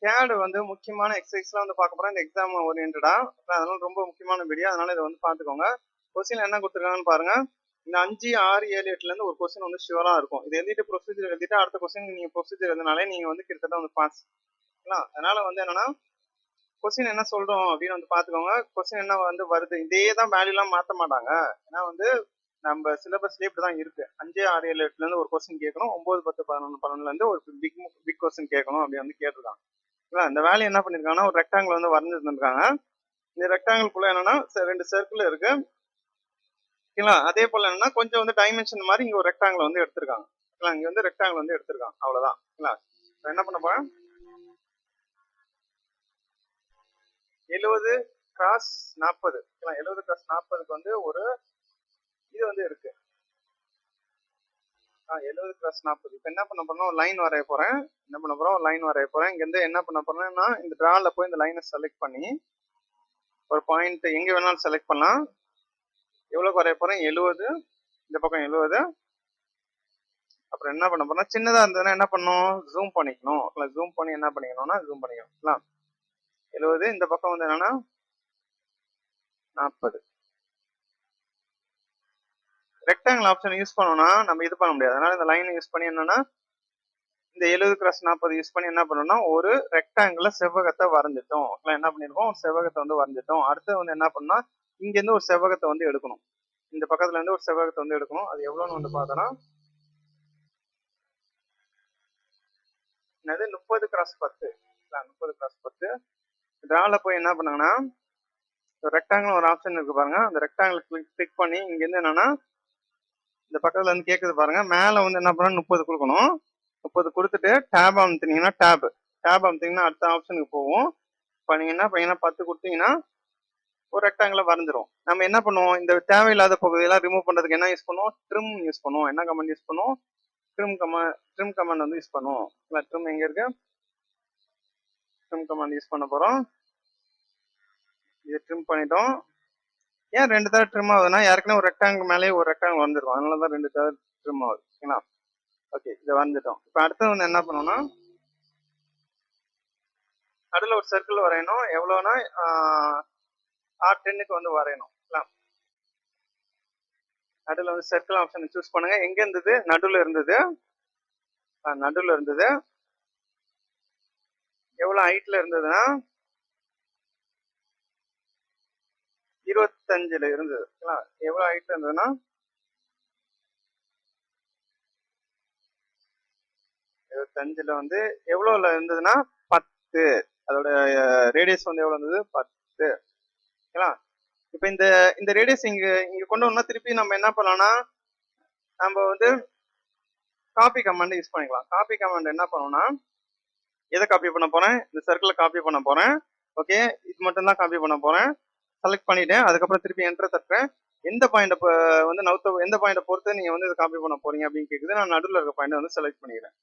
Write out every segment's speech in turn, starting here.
கேடு வந்து முக்கியமான எக்ஸசைஸ்லாம் வந்து பார்க்க போறோம் இந்த எக்ஸாம் ஓரியன்டா. அதனால ரொம்ப முக்கியமான வீடியோ, அதனால இதை வந்து பார்த்துக்கோங்க. கொஸ்டின் என்ன கொடுத்துருக்காங்கன்னு பாருங்க. இந்த 5, 6, 7, 8ல இருந்து ஒரு கொஸ்டின் வந்து ஷுவரா இருக்கும். இது எழுதிட்டு ப்ரொசீஜர் எழுதிட்டு அடுத்த கொஸ்டின் நீங்க ப்ரொசீஜர் எழுதினாலே நீங்க வந்து கிட்டத்தட்ட வந்து பாஸ். அதனால வந்து என்னன்னா கொஸ்டின் என்ன சொல்றோம் அப்படின்னு வந்து பாத்துக்கோங்க. கொஸ்டின் என்ன வந்து வருது, இதே தான் வேல்யூ எல்லாம் மாத்த மாட்டாங்க. ஏன்னா வந்து நம்ம சிலபஸ்லயே இப்படிதான் இருக்கு. 5, 6, 7, 8ல இருந்து ஒரு கொஸ்டின் கேட்கணும், 9, 10, 11, 12ல இருந்து ஒரு பிக் கொஸ்டின் கேட்கணும் அப்படின்னு வந்து கேட்டிருக்காங்க. இந்த வேல்யூ என்ன பண்ணிருக்காங்கன்னா ஒரு ரெக்டாங்கிள் வந்து வரைஞ்சிருந்திருக்காங்க. இந்த ரெக்டாங்கிள்குள்ள என்னன்னா 2 சர்க்கிள் இருக்கு. அதே போல என்னன்னா கொஞ்சம் வந்து டைமென்ஷன் மாதிரி இங்க ஒரு ரெக்டாங்கிள் வந்து எடுத்திருக்காங்க. இங்க வந்து ரெக்டாங்கிள் வந்து எடுத்திருக்காங்க, அவ்வளவுதான். என்ன பண்ண போறேன், 70 கிராஸ் 40. 70 கிராஸ் 40க்கு வந்து ஒரு இது வந்து இருக்கு. 70 கிராஸ் 40. இப்ப என்ன பண்ண போறோம், லைன் வரைய போறேன். லைன் வரைய போறேன். இங்க இருந்து என்ன பண்ண போறேன்னா இந்த டிரால போய் இந்த லைனை செலக்ட் பண்ணி ஒரு பாயிண்ட் எங்க வேணாலும் செலக்ட் பண்ணலாம். எவ்வளவு வரைய போறேன், 70. இந்த பக்கம் 70. அப்புறம் என்ன பண்ண போறோம், சின்னதா இருந்ததுன்னா என்ன பண்ணணும், ஜூம் பண்ணிக்கணும். ஜூம் பண்ணி என்ன பண்ணிக்கணும்னா ஜூம் பண்ணிக்கணும். 70. இந்த பக்கம் வந்து என்னன்னா 40. ரெக்டாங்கிள் ஆப்ஷன் யூஸ் பண்ணோம்னா நம்ம இது பண்ண முடியாது. அதனால இந்த லைன் யூஸ் பண்ணி என்னன்னா இந்த 70 கிராஸ் 40 யூஸ் பண்ணி என்ன பண்ணணும்னா ஒரு ரெக்டாங்கிள் செவ்வகத்தை வரைஞ்சிட்டோம். என்ன பண்ணிருக்கோம், ஒரு செவ்வகத்தை வந்து வரைஞ்சிட்டோம். அடுத்து வந்து என்ன பண்ணா இங்க இருந்து ஒரு செவ்வகத்தை வந்து எடுக்கணும். இந்த பக்கத்துல இருந்து ஒரு செவ்வகத்தை வந்து எடுக்கணும். அது எவ்வளவுன்னு வந்து பார்த்தோம்னா என்னது 30 கிராஸ் 10. 30 கிராஸ் 10. டிரால போய் என்ன பண்ணாங்கன்னா ரெக்டாங்கிள் ஒரு ஆப்ஷன் இருக்கு பாருங்க. அந்த ரெக்டாங்கிள் கிளிக் பண்ணி இங்க இருந்து என்னன்னா இந்த பக்கத்துல இருந்து கேக்குது பாருங்க, மேல வந்து என்ன பண்ணணும் 30 கொடுக்கணும். 30 கொடுத்துட்டு டேப் அமுத்தினீங்கன்னா டேப் அமுத்தினீங்கன்னா அடுத்த ஆப்ஷனுக்கு போகும். இப்போ நீங்க என்ன பண்ணீங்கன்னா 10 கொடுத்தீங்கன்னா ஒரு ரெக்டாங்கிள வரைஞ்சிரும். நம்ம என்ன பண்ணுவோம், இந்த தேவையில்லாத பகுதியெல்லாம் ரிமூவ் பண்றதுக்கு என்ன யூஸ் பண்ணுவோம், ட்ரிம் யூஸ் பண்ணுவோம். என்ன கமெண்ட் யூஸ் பண்ணுவோம், ட்ரிம் கமெண்ட் வந்து யூஸ் பண்ணுவோம். ட்ரிம் எங்க இருக்கு, ட்ரிம் கமெண்ட் யூஸ் பண்ண போறோம். இது ட்ரிம் பண்ணிட்டோம். ஏன் 2 தடவை ட்ரிம் ஆகுதுன்னா ஏற்கனவே ஒரு ரெக்டாங்கிள் மேலேயே ஒரு ரெக்டாங்கிள் வந்துருக்கும், அதனாலதான் 2 தடவை ட்ரிம் ஆகுது. ஓகே, இதை வரைஞ்சிட்டோம். இப்போ அடுத்து வந்து என்ன பண்ணணும்னா நடுவில் ஒரு சர்க்கிள் வரையணும். எவ்வளோனா R10க்கு வந்து வரையணும். நடுவில் வந்து சர்க்கிள் ஆப்ஷன் சூஸ் பண்ணுங்க. எங்க இருந்தது, நடுவில் இருந்தது. நடுவில் இருந்தது. எவ்வளவு ஹைட்ல இருந்ததுன்னா 25ல இருந்தது. எவ்வளவு ஹைட்ல இருந்ததுன்னா 25ல வந்து எவ்வளவுல இருந்ததுன்னா 10. அதோட ரேடியஸ் வந்து எவ்வளவு இருந்தது, 10. இப்ப இந்த ரேடியஸ் இங்க கொண்டு வந்தா திருப்பி நம்ம என்ன பண்ணலாம்னா நம்ம வந்து காப்பி கமாண்ட் யூஸ் பண்ணிக்கலாம். காப்பி கமாண்ட் என்ன பண்ணணும்னா எதை காப்பி பண்ண போறேன், இந்த சர்க்கிளை காப்பி பண்ண போறேன். ஓகே, இது மட்டும் தான் காப்பி பண்ண போறேன். செலக்ட் பண்ணிட்டேன். அதுக்கப்புறம் திருப்பி என்டர் தட்டுறேன். எந்த பாயிண்ட் வந்து எந்த பாயிண்ட பொறுத்து நீங்க வந்து இதை காப்பி பண்ண போறீங்க அப்படின்னு கேக்குது. நான் நடுவில் இருக்க பாயிண்ட் வந்து செலக்ட் பண்ணிக்கிறேன்.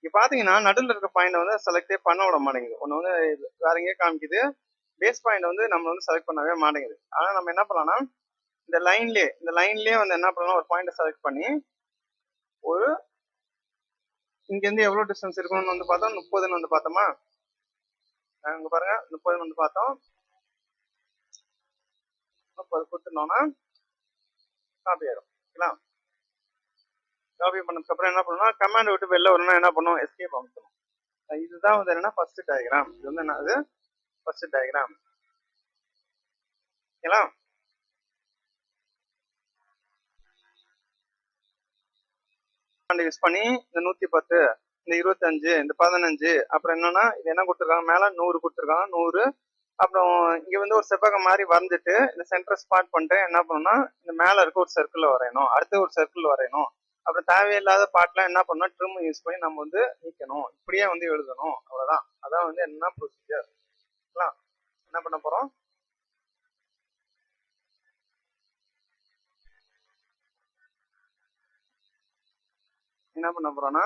இப்ப பாத்தீங்கன்னா நடுவில் இருக்க பாயிண்ட் வந்து செலக்டே பண்ண விட மாட்டேங்குது. ஒண்ணு வந்து வேற எங்கேயே காமிக்குது. பேஸ் பாயிண்ட் வந்து நம்ம வந்து செலக்ட் பண்ணவே மாட்டேங்குது. ஆனா நம்ம என்ன பண்ணலாம்னா இந்த லைன்லயே வந்து என்ன பண்ணலாம், ஒரு பாயிண்ட் செலக்ட் பண்ணி ஒரு இங்க இருந்து எவ்வளவு டிஸ்டன்ஸ் இருக்கும்னு வந்து பார்த்தோம், 30ன்னு வந்து பார்த்தோமா. இங்க பாருங்க 30ன்னு வந்து பார்த்தோம். 30 கொடுத்துட்டோம்னா காப்பி ஆயிடும். காப்பி பண்ணதுக்கு அப்புறம் என்ன பண்ணணும், கமாண்ட் விட்டு வெளில வரணும்னா என்ன பண்ணும், எஸ்கேப் அமுத்தணும். இதுதான் வந்து என்னன்னா ஃபர்ஸ்ட் டயக்ராம். இது வந்து என்னது, ஃபர்ஸ்ட் டயக்ராம். ஓகேங்களா. யூஸ் பண்ணி இந்த 110, இந்த 25, இந்த 15, அப்புறம் என்னன்னா இது என்ன கொடுத்துருக்காங்க, மேல 100 கொடுத்துருக்காங்க. 100. அப்புறம் இங்க வந்து ஒரு செவ்வகம் மாதிரி வரைஞ்சிட்டு இந்த சென்டர் ஸ்பாட் பண்ணிட்டு என்ன பண்ணணும்னா இந்த மேல இருக்க ஒரு சர்க்கிள் வரையணும். அடுத்து ஒரு சர்க்கிள் வரையணும். அப்புறம் தேவையில்லாத பார்ட்லாம் என்ன பண்ணணும், ட்ரிம் யூஸ் பண்ணி நம்ம வந்து நீக்கணும். இப்படியே வந்து எழுதணும். அவ்வளவுதான். அதான் வந்து என்ன ப்ரொசீஜர். என்ன பண்ண போறோம், என்ன பண்ண போறோம்னா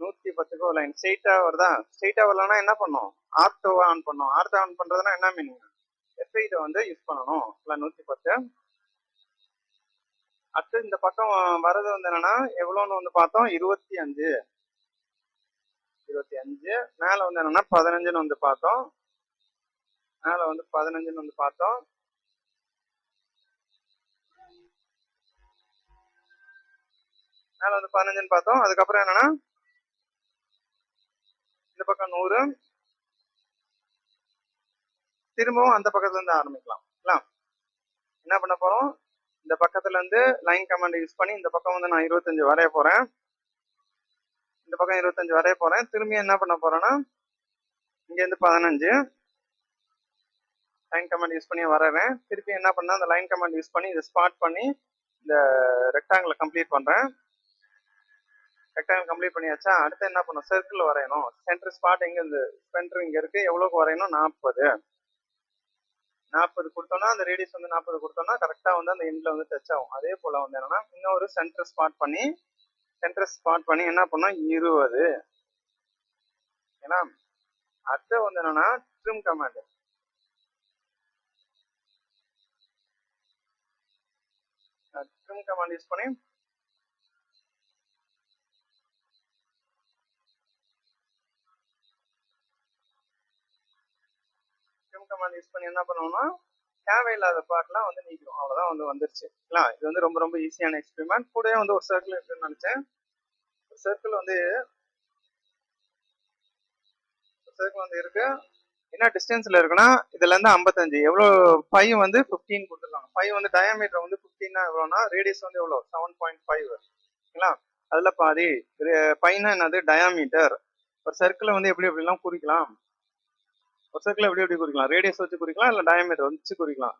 110க்கு ஒரு லைன் ஸ்ட்ரெயிட்டா வருதா. ஸ்ட்ரெயிட்டா வரலன்னா என்ன பண்ணும், ஆர்த்தோவா ஆன் பண்ணும். ஆர்த்தோ ஆன் பண்றதுன்னா என்ன மீனிங், F8 வந்து யூஸ் பண்ணணும். 110. அடுத்து இந்த பக்கம் வர்றது வந்து என்னன்னா எவ்வளவுன்னு வந்து பார்த்தோம், 25. 25. மேல வந்து என்னன்னா 15ன்னு வந்து பார்த்தோம். மேல வந்து 15ன்னு வந்து பார்த்தோம். மேல வந்து 15ன்னு பார்த்தோம். அதுக்கப்புறம் என்னன்னா இந்த பக்கம் 100. திரும்பவும் அந்த பக்கத்துல இருந்து ஆரம்பிக்கலாம். என்ன பண்ண போறோம், இந்த பக்கத்துல இருந்து லைன் கமாண்ட் யூஸ் பண்ணி இந்த பக்கம் வந்து நான் 25 வரைய போறேன். இந்த பக்கம் 25 வரைய போறேன். திரும்பி என்ன பண்ண போறேன்னா இங்க இருந்து 15 லைன் கமாண்ட் யூஸ் பண்ணி வரைறேன். திருப்பி என்ன பண்ணா அந்த லைன் கமாண்ட் யூஸ் பண்ணி இதை ஸ்பாட் பண்ணி இந்த ரெக்டாங்கிளை கம்ப்ளீட் பண்றேன். ரெக்டாங்கிள் கம்ப்ளீட் பண்ணியாச்சா, அடுத்து என்ன பண்ணும், சர்க்கிள் வரையணும். சென்டர் ஸ்பாட் எங்க இருந்து, சென்டர் இங்க இருக்கு. எவ்வளவுக்கு வரையணும், 40 கொடுத்தோம்னா அந்த ரேடியஸ் வந்து 40 கொடுத்தோம்னா கரெக்டா வந்து அந்த எண்ட்ல வந்து டச் ஆகும். அதே போல வந்து என்னன்னா இன்னொரு சென்டர் ஸ்பாட் பண்ணி என்ன பண்ணோம் 20. ஏன்னா அடுத்து வந்து என்னன்னா ட்ரிம் கமாண்ட் யூஸ் பண்ணி என்ன பண்ணுவோம்னா தேவையில்லாத பார்ட்லாம் வந்து நீக்கிறோம். அவ்வளவுதான் வந்து வந்துருச்சு. இது வந்து ரொம்ப ரொம்ப ஈஸியான எக்ஸ்பெரிமெண்ட். கூடவே வந்து ஒரு சர்க்கிள் இருக்குன்னு நினைச்சேன். சர்க்கிள் வந்து இருக்கு. என்ன டிஸ்டன்ஸ்ல இருக்குன்னா இதுல இருந்து 55 எவ்வளவு, 5 வந்து 15 கொடுத்துருக்காங்க. 5 வந்து டயாமீட்டர் வந்து 15 எவ்வளவுனா ரேடியஸ் வந்து எவ்வளவு 7.5. அதுல பாதி பைனா என்னது டயாமீட்டர். ஒரு சர்க்கிளை வந்து எப்படி எப்படிலாம் குறிக்கலாம், ஒரு சர்க்கிள் எப்படி குறிக்கலாம், ரேடியஸ் வச்சு குறிக்கலாம், இல்ல டயாமீட்டர் வச்சு குறிக்கலாம்.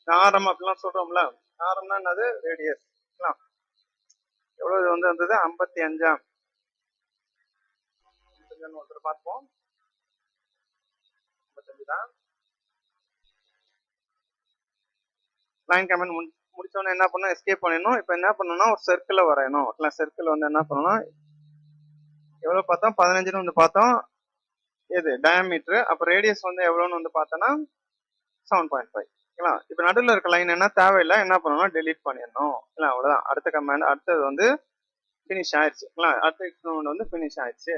ஆரம் அப்படிலாம் சொல்றோம்ல, ஆரம்னா என்னது ரேடியஸ். எவ்வளவு வந்து வந்தது 55. ஒருத்தர் பார்ப்போம். 55 தான். லைன் கமெண்ட் முடிச்சோன்னு என்ன பண்ணணும், எஸ்கேப் பண்ணிடணும். இப்போ என்ன பண்ணணும்னா ஒரு சர்க்கிளை வரையணும். சர்க்கிள் வந்து என்ன பண்ணணும், எவ்வளவு பார்த்தோம் 15ன்னு வந்து பார்த்தோம். எது டயாமீட்டர். அப்போ ரேடியஸ் வந்து எவ்வளோன்னு வந்து பார்த்தோன்னா 7.5. இப்போ நடுவில் இருக்க லைன் என்ன தேவையில்லை, என்ன பண்ணணும் டெலீட் பண்ணிடணும். அவ்வளோதான். அடுத்த கமாண்ட் அடுத்தது வந்து ஃபினிஷ் ஆயிடுச்சு. அடுத்த எக்ஸ்பெரிமெண்ட் வந்து ஃபினிஷ் ஆயிடுச்சு.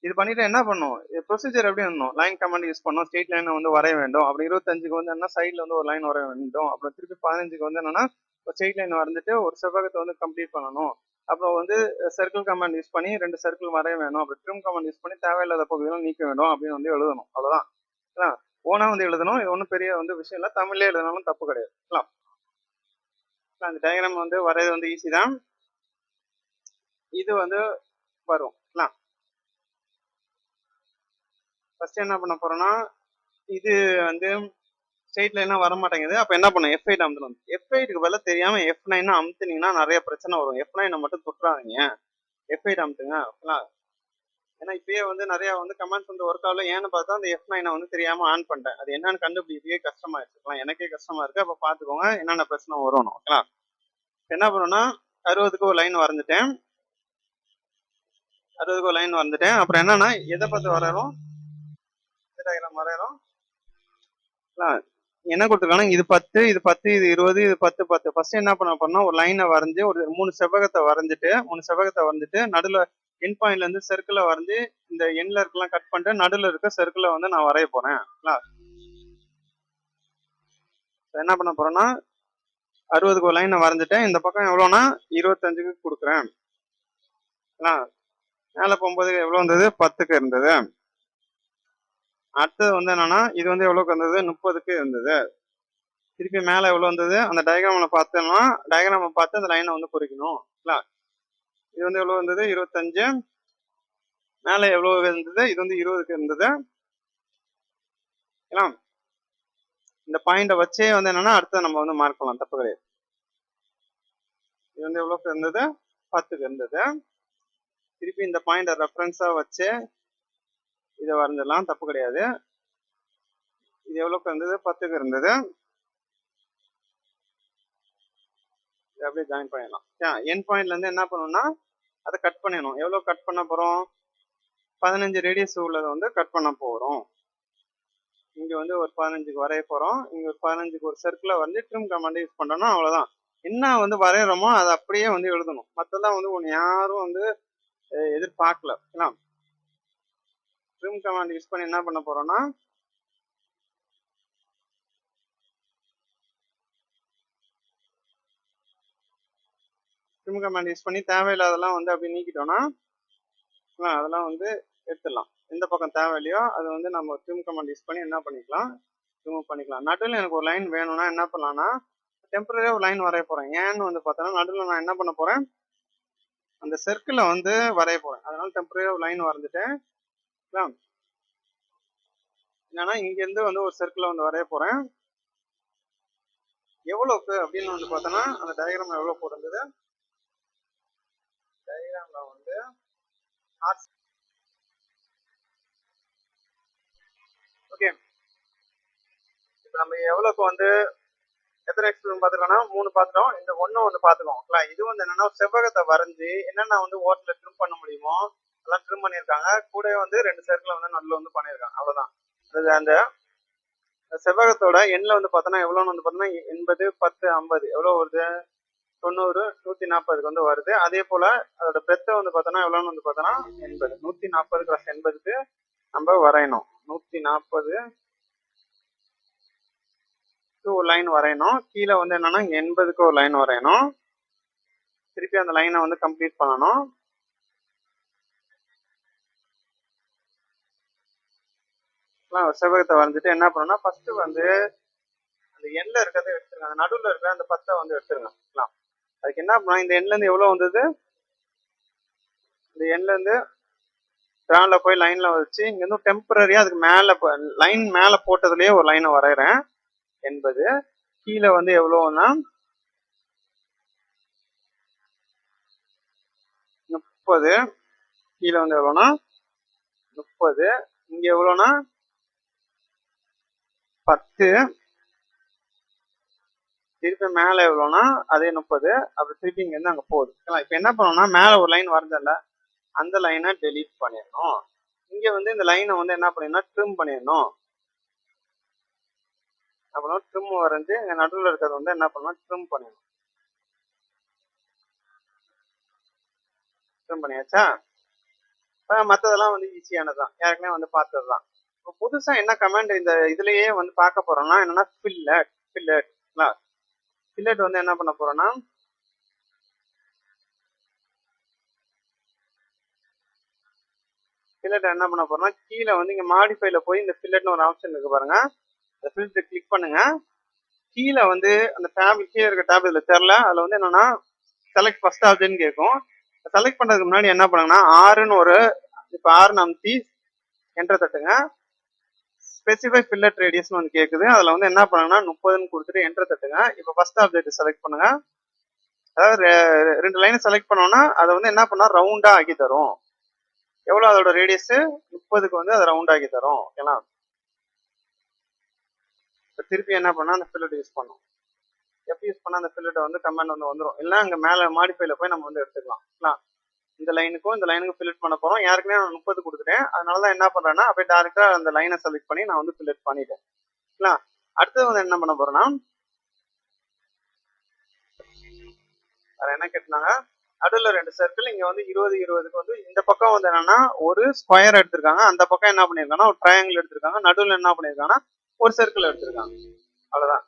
இது பண்ணிட்டு என்ன பண்ணும், ப்ரொசீஜர் எப்படி இருந்தோம், லைன் கமாண்ட் யூஸ் பண்ணோம், ஸ்ட்ரெயிட் லைனை வந்து வரைய வேண்டும். அப்புறம் 25க்கு வந்து என்ன சைட்ல வந்து ஒரு லைன் வரைய வேண்டும். அப்புறம் திருப்பி 15க்கு வந்து என்னன்னா ஒரு ஸ்ட்ரெயிட் லைன் வரைஞ்சிட்டு ஒரு செவ்வகத்தை வந்து கம்ப்ளீட் பண்ணணும். அப்புறம் வந்து சர்க்கிள் கமாண்ட் யூஸ் பண்ணி 2 சர்க்கிள் வரைய வேணும். அப்புறம் ட்ரிம் கமாண்ட் யூஸ் பண்ணி தேவையில்லாத பகுதியெல்லாம் நீக்க வேண்டும் அப்படின்னு வந்து எழுதணும். அவ்வளவுதான். ஓனா வந்து எழுதணும். இது ஒன்றும் பெரிய வந்து விஷயம் இல்லை. தமிழ்ல எழுதினாலும் தப்பு கிடையாது. அந்த டயக்ராம் வந்து வரைയത് வந்து ஈஸி தான். இது வந்து வரும். ஃபர்ஸ்ட் என்ன பண்ண போறோம்னா இது வந்து ஸ்ட்ரெயிட் லைனா வர மாட்டேங்குது. அப்ப என்ன பண்ணும், F8 அமுத்தணும். F8க்கு பதிலா தெரியாம F9 அமுத்துனீங்கன்னா நிறைய பிரச்சனை வரும். F9 மட்டும் தொட்டுறாதீங்க, F8 அமுத்துங்க. ஏன்னா இப்பயே வந்து நிறைய வந்து கமெண்ட்ஸ் வந்து ஒர்க் ஆகல. ஏன்னு பார்த்தா அந்த F9 வந்து தெரியாம ஆன் பண்ணிட்டேன். அது என்னன்னு கண்டுபிடிக்கவே கஷ்டமா எனக்கே கஷ்டமா இருக்கு. அப்ப பாத்துக்கோங்க என்னென்ன பிரச்சனை வரும். என்ன பண்ணணும்னா 60க்கு ஒரு லைன் வரைஞ்சிட்டேன். அப்புறம் என்னன்னா எதை பார்த்து வரையறோம், வரையறோம். என்ன கொடுத்துருக்காங்க, இது 10, இது 10, இது 20, இது 10, 10. ஃபர்ஸ்ட் என்ன பண்ண போறோம்னா ஒரு லைனை வரைஞ்சு ஒரு 3 செவ்வகத்தை வரைஞ்சிட்டு நடுவில் என் பாயிண்ட்ல இருந்து சர்க்கிளை வரைஞ்சு இந்த எண்ட்ல இருக்கலாம் கட் பண்ணிட்டு நடுவில் இருக்க சர்க்கிளை வந்து நான் வரைய போறேன். என்ன பண்ண போறேன்னா 60க்கு ஒரு லைனை வரைஞ்சிட்டேன். இந்த பக்கம் எவ்வளோனா 25க்கு கொடுக்குறேன். மேல போகும்போது எவ்வளவு இருந்தது, 10க்கு இருந்தது. அடுத்தது வந்து என்னன்னா இது வந்து எவ்வளவுக்கு இருந்தது, 30க்கு இருந்தது. திருப்பி மேல எவ்வளவு வந்தது, அந்த டயக்ராம்ல பார்த்தோம்னா டயக்ராம பார்த்து அந்த லைனை வந்து குறிக்கணும். இது வந்து எவ்வளவு வந்தது 25. மேல எவ்வளவு இருந்தது, இது வந்து 20க்கு இருந்தது. இந்த பாயிண்ட வச்சே வந்து என்னன்னா அடுத்து நம்ம வந்து மார்க் பண்ணலாம், தப்பு கிடையாது. இது வந்து எவ்வளவுக்கு இருந்தது, 10க்கு இருந்தது. திருப்பி இந்த பாயிண்ட ரெஃபரன்ஸா வச்சு இதை வரைஞ்சிடலாம், தப்பு கிடையாது. இது எவ்வளவுக்கு இருந்தது, 10க்கு இருந்தது. அப்படியே ஜாயின் பண்ணிடலாம். என் பாயிண்ட்ல இருந்து என்ன பண்ணணும்னா அதை கட் பண்ணிடணும். எவ்வளவு கட் பண்ண போறோம், 15 ரேடியஸ் உள்ளதை வந்து கட் பண்ண போறோம். இங்க வந்து ஒரு 15க்கு வரைய போறோம். இங்க ஒரு 15க்கு ஒரு சர்க்கிளை வந்து ட்ரிம் கமாண்ட் யூஸ் பண்றோம்னா அவ்வளவுதான். என்ன வந்து வரைகிறோமோ அதை அப்படியே வந்து எழுதணும். மற்றெல்லாம் வந்து யாரும் வந்து எதிர்பார்க்கல. ஓகேங்களா? trim கமாண்ட் யூஸ் பண்ணி என்ன பண்ண போறோம்னா trim கமாண்ட் யூஸ் பண்ணி தேவையில்லாதெல்லாம் வந்து அப்படி நீக்கிட்டோம்னா அதெல்லாம் வந்து எடுத்துடலாம். எந்த பக்கம் தேவையில்லையோ அது வந்து நம்ம trim கமாண்ட் யூஸ் பண்ணி என்ன பண்ணிக்கலாம், ரிமூவ் பண்ணிக்கலாம். நடுவில் எனக்கு ஒரு லைன் வேணும்னா என்ன பண்ணலாம்னா டெம்பரரியா ஒரு லைன் வரைய போறேன். ஏன்னு வந்து பார்த்தோன்னா நடுவில் நான் என்ன பண்ண போறேன், அந்த சர்க்கிளை வந்து வரைய போறேன். அதனால டெம்பரரியா ஒரு லைன் வரைஞ்சிட்டேன். என்னன்னா இங்க இருந்து வந்து ஒரு சர்க்கிளை வந்து வரைய போறேன். எவ்வளவுக்கு அப்படின்னு வந்து பார்த்தோன்னா அந்த டயக்ராம் எவ்வளவு போட்டிருந்தது, டயக்ராம்ல வந்து ஓகே. இப்போ நம்ம எவ்வளவுக்கு வந்து எத்தனை எக்ஸ்பிரிமெண்ட் பார்த்துருக்கோம்னா 3 பார்த்துட்டோம். இந்த ஒன்றும் வந்து பார்த்துக்கோங்களா. இது வந்து என்னன்னா செவ்வகத்தை வரைஞ்சி என்னென்ன வந்து ஓட்டில் ட்ரிம் பண்ண முடியுமோ அதெல்லாம் ட்ரிம் பண்ணியிருக்காங்க. கூட வந்து 2 சர்க்கிள் வந்து நடுவில் வந்து பண்ணியிருக்காங்க. அவ்வளோதான். அந்த செவ்வகத்தோட எண்ணில் வந்து பார்த்தோன்னா எவ்வளோன்னு வந்து பார்த்தோன்னா 80, 10, 50 எவ்வளோ வருது, 90, 140 வந்து வருது. அதே போல அதோட பெத்தை வந்து பார்த்தோன்னா எவ்வளோன்னு வந்து பார்த்தோன்னா 80, 140 + 80க்கு நம்ம வரையணும். 140 ஒரு லைன் வரையணும். கீழே வந்து என்னன்னா 80க்கு ஒரு லைன் வரையணும். திருப்பி அந்த லைனை வந்து கம்ப்ளீட் பண்ணணும். செவ்வகத்தை வரைஞ்சிட்டு என்ன பண்ணணும்னா ஃபர்ஸ்ட் வந்து அந்த எண்ணில் இருக்கிறத எடுத்துருங்க. அந்த நடுவில் இருக்கிற அந்த 10 வந்து எடுத்துருங்க. அதுக்கு என்ன பண்ணலாம், இந்த எண்ணில இருந்து எவ்வளவு வந்தது, இந்த எண்ணில இருந்து கிராண்ட்ல போய் லைன்ல வச்சு இங்க இருந்து டெம்பரரியா அதுக்கு மேல லைன் மேல போட்டதுலயே ஒரு லைனை வரைகிறேன். 80 கீழே வந்து எவ்வளவுன்னா 30, கீழே வந்து எவ்வளோனா 30, இங்க எவ்வளோனா 10, திருப்பி மேலே எவ்வளோனா அதே 30, அப்படி திருப்பி இங்க இருந்து அங்கே போகுது. இப்போ என்ன பண்ணணும்னா மேலே ஒரு லைன் வரைஞ்சல அந்த லைனை டெலீட் பண்ணிடணும். இங்க வந்து இந்த லைனை வந்து என்ன பண்ணிடணும், ட்ரிம் பண்ணிடணும். அப்புறம் ட்ரிம் வரைஞ்சி இங்க நடுவில் இருக்கிறது வந்து என்ன பண்ணணும், ட்ரிம் பண்ணிடணும். ட்ரிம் பண்ணியாச்சா? மற்றதெல்லாம் வந்து ஈஸியானதுதான், ஏற்கனவே வந்து பார்த்ததுதான். இப்போ புதுசா என்ன கமாண்ட் இந்த இதுலயே வந்து பார்க்க போறோம்னா என்னன்னா ஃபில்லட். ஃபில்லட் வந்து என்ன பண்ண போறோம்னா ஃபில்லட் என்ன பண்ண போறோம்னா கீழே வந்து இங்க மாடிஃபைல போய் இந்த ஃபில்லட்னு ஒரு ஆப்ஷன் இருக்கு பாருங்க, அந்த ஃபில்லட் கிளிக் பண்ணுங்க. கீழே வந்து அந்த டேப் கீழே இருக்க டேப் இதுல தெரியல, அதுல வந்து என்னன்னா செலக்ட் ஃபர்ஸ்ட் ஆப்ஷன் கேட்கும். செலக்ட் பண்றதுக்கு முன்னாடி என்ன பண்ணுங்கன்னா ஆறுன்னு ஒரு இப்போ 6 அமுத்தி என்டர் தட்டுங்க. ஸ்பெசிஃபை ஃபில்லட் ரேடியஸ்னு வந்து கேட்குது. அதுல வந்து என்ன பண்ணுங்கன்னா 30ன்னு கொடுத்துட்டு என்டர் தட்டுங்க. இப்போ ஃபர்ஸ்ட் ஆப்ஜெக்ட் செலக்ட் பண்ணுங்க. அதாவது 2 லைனை செலக்ட் பண்ணோம்னா அதை வந்து என்ன பண்ணா ரவுண்டா ஆக்கி தரும். எவ்வளவு அதோட ரேடியஸ் 30க்கு வந்து அதை ரவுண்ட் ஆக்கி தரும். ஓகேங்களா? திருப்பி என்ன பண்ணா அந்த ஃபில்லட் யூஸ் பண்ணும். எப்படி யூஸ் பண்ணா அந்த ஃபில்லட் வந்து கமெண்ட் வந்து வந்துடும். இல்லை அங்க மேல மாடிஃபைல போய் நம்ம வந்து எடுத்துக்கலாம். இந்த லைனுக்கும் இந்த லைனுக்கும் ஃபில்லட் பண்ண போறோம். யாருக்குமே நான் 30 கொடுத்துட்டேன். அதனாலதான் என்ன பண்றேன்னா அப்படியே டேரக்டா அந்த லைனை செலக்ட் பண்ணி நான் வந்து ஃபில்லட் பண்ணிட்டேன். அடுத்தது வந்து என்ன பண்ண போறேன்னா வேற என்ன கேட்டாங்க, நடுவில் 2 சர்க்கிள், இங்க வந்து 20, 20க்கு வந்து இந்த பக்கம் வந்து என்னன்னா ஒரு ஸ்கொயர் எடுத்திருக்காங்க, அந்த பக்கம் என்ன பண்ணிருக்காங்கன்னா ஒரு ட்ரையாங்கிள் எடுத்திருக்காங்க, நடுவில் என்ன பண்ணிருக்காங்கன்னா ஒரு சர்க்கிள் எடுத்திருக்காங்க. அவ்வளவுதான்.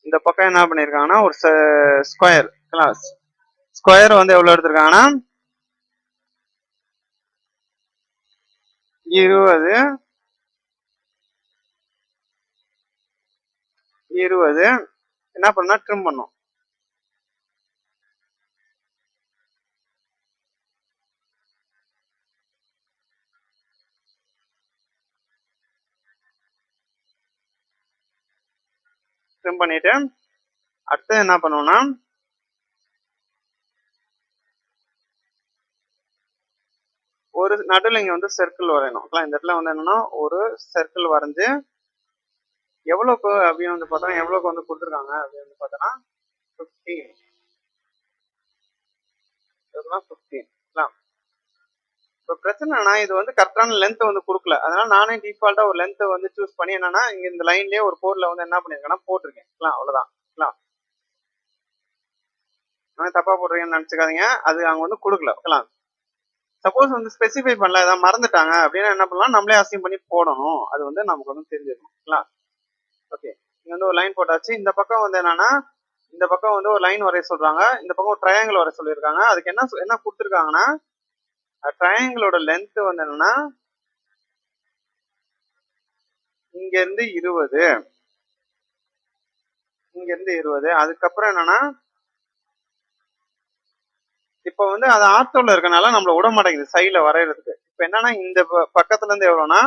இந்த பக்கம் என்ன பண்ணிருக்காங்கன்னா ஒரு ஸ்கொயர். ஸ்கொயர் வந்து எவ்வளவு எடுத்திருக்காங்கன்னா 20, 20 என்ன பண்ணா ட்ரிம் பண்ணும். ட்ரிம் பண்ணிட்டு அடுத்து என்ன பண்ணுவோம்னா ஒரு நடுவில் இங்க வந்து சர்க்கிள் வரையணும். இந்த இடத்துல வந்து என்னன்னா ஒரு சர்க்கிள் வரைஞ்சு எவ்வளவுக்கு அப்படின்னு வந்து பார்த்தோம்னா எவ்வளவுக்கு வந்து கொடுத்துருக்காங்க அப்படின்னு வந்து பார்த்தோம்னா 15. இதெல்லாம் 15. இப்போ பிரச்சனைனா இது வந்து கரெக்டான லென்த் வந்து கொடுக்கல. அதனால நானே டிஃபால்ட்டா ஒரு லென்த் வந்து சூஸ் பண்ணி என்னன்னா இங்க இந்த லைன்லயே ஒரு கோட்ல வந்து என்ன பண்ணிருக்கேன்னா போட்டிருக்கேன். அவ்வளவுதான். நான் தப்பா போட்டிருக்கேன்னு நினைச்சுக்காதீங்க, அது அங்க வந்து கொடுக்கல. சப்போஸ் வந்து ஸ்பெசிஃபை பண்ணல ஏதாவது மறந்துட்டாங்க அப்படின்னா என்ன பண்ணலாம், நம்மளே அசைன் பண்ணி போடணும். அது வந்து நமக்கு வந்து தெரிஞ்சிருக்கும். ஓகே, இங்க வந்து ஒரு லைன் போட்டாச்சு. இந்த பக்கம் வந்து என்னன்னா, இந்த பக்கம் வந்து ஒரு லைன் வரைய சொல்றாங்க, இந்த பக்கம் ஒரு ட்ரையாங்கிள் வரைய சொல்லியிருக்காங்க. அதுக்கு என்ன கொடுத்துருக்காங்கன்னா, ட்ரையாங்கிளோட லென்த் வந்து என்னன்னா இங்க இருந்து 20, இங்க இருந்து 20. அதுக்கப்புறம் என்னன்னா இப்ப வந்து அது ஆர்த்தோல இருக்கனால நம்மள விட மாட்டேங்குது சைட்ல வரையறதுக்கு. இப்ப என்னன்னா இந்த பக்கத்துல இருந்து எவ்வளவுனா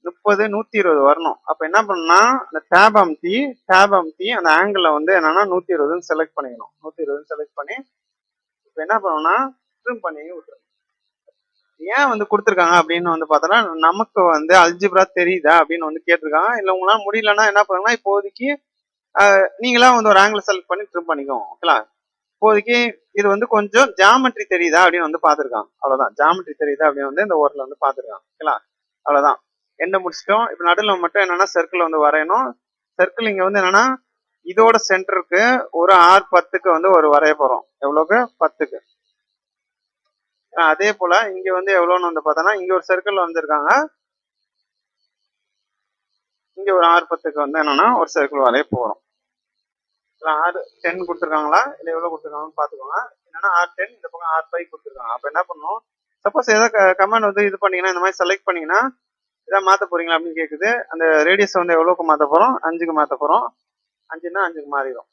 30, 120 வரணும். அப்ப என்ன பண்ணா அந்த டேப் அமுத்தி அந்த ஆங்கிள் வந்து என்னன்னா 120 செலக்ட் பண்ணிக்கணும். 120 செலக்ட் பண்ணி இப்ப என்ன பண்ணணும்னா ட்ரிம் பண்ணி விட்டுருங்க. ஏன் வந்து கொடுத்துருக்காங்க அப்படின்னு வந்து பார்த்தோன்னா, நமக்கு வந்து அல்ஜிப்ரா தெரியுதா அப்படின்னு வந்து கேட்டிருக்காங்க. இல்ல உங்களால முடியலன்னா என்ன பண்ணுங்கன்னா, இப்போதைக்கு நீங்களா வந்து ஒரு ஆங்கிள் செலக்ட் பண்ணி ட்ரிம் பண்ணிக்கோங்க. ஓகேங்களா? இப்போதைக்கு இது வந்து கொஞ்சம் ஜாமெட்ரி தெரியுதா அப்படின்னு வந்து பார்த்துருக்காங்க. அவ்வளவுதான். ஜாமெட்ரி தெரியுதா அப்படின்னு வந்து இந்த ஓரத்துல வந்து பார்த்துருக்காங்க. ஓகேங்களா? அவ்வளவுதான். எண்ட முடிச்சிட்டோம். இப்ப நடுவில் மட்டும் என்னன்னா சர்க்கிள் வந்து வரையணும். சர்க்கிள் இங்க வந்து என்னன்னா இதோட சென்டருக்கு ஒரு R10க்கு வந்து ஒரு வரைய போறோம். எவ்வளவுக்கு? 10க்கு. அதே போல இங்க வந்து எவ்வளவுன்னு வந்து பார்த்தோன்னா இங்க ஒரு சர்க்கிள் வந்திருக்காங்க. இங்க ஒரு R10க்கு வந்து என்னன்னா ஒரு சர்க்கிள் வரைய போறோம். R10 கொடுத்துருக்காங்களா இல்ல எவ்வளவு கொடுத்துருக்காங்கன்னு பாத்துக்கோங்க. என்னன்னா R10 இந்த பக்கம் R5 கொடுத்துருக்காங்க. அப்ப என்ன பண்ணும், சப்போஸ் ஏதாவது கமாண்ட் வந்து இது பண்ணீங்கன்னா இந்த மாதிரி செலக்ட் பண்ணீங்கன்னா இதான் மாத்த போறீங்களா அப்படின்னு கேக்குது. அந்த ரேடியஸ் வந்து எவ்வளவுக்கு மாத்த போறோம்? 5க்கு மாத்த போறோம். 5ன்னா 5க்கு மாறிடும்.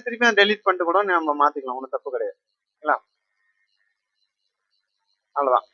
திருப்பி டெலீட் பண்ணிட்டு கூட நம்ம மாத்திக்கலாம், ஒன்றும் தப்பு கிடையாது. அவ்வளவுதான்.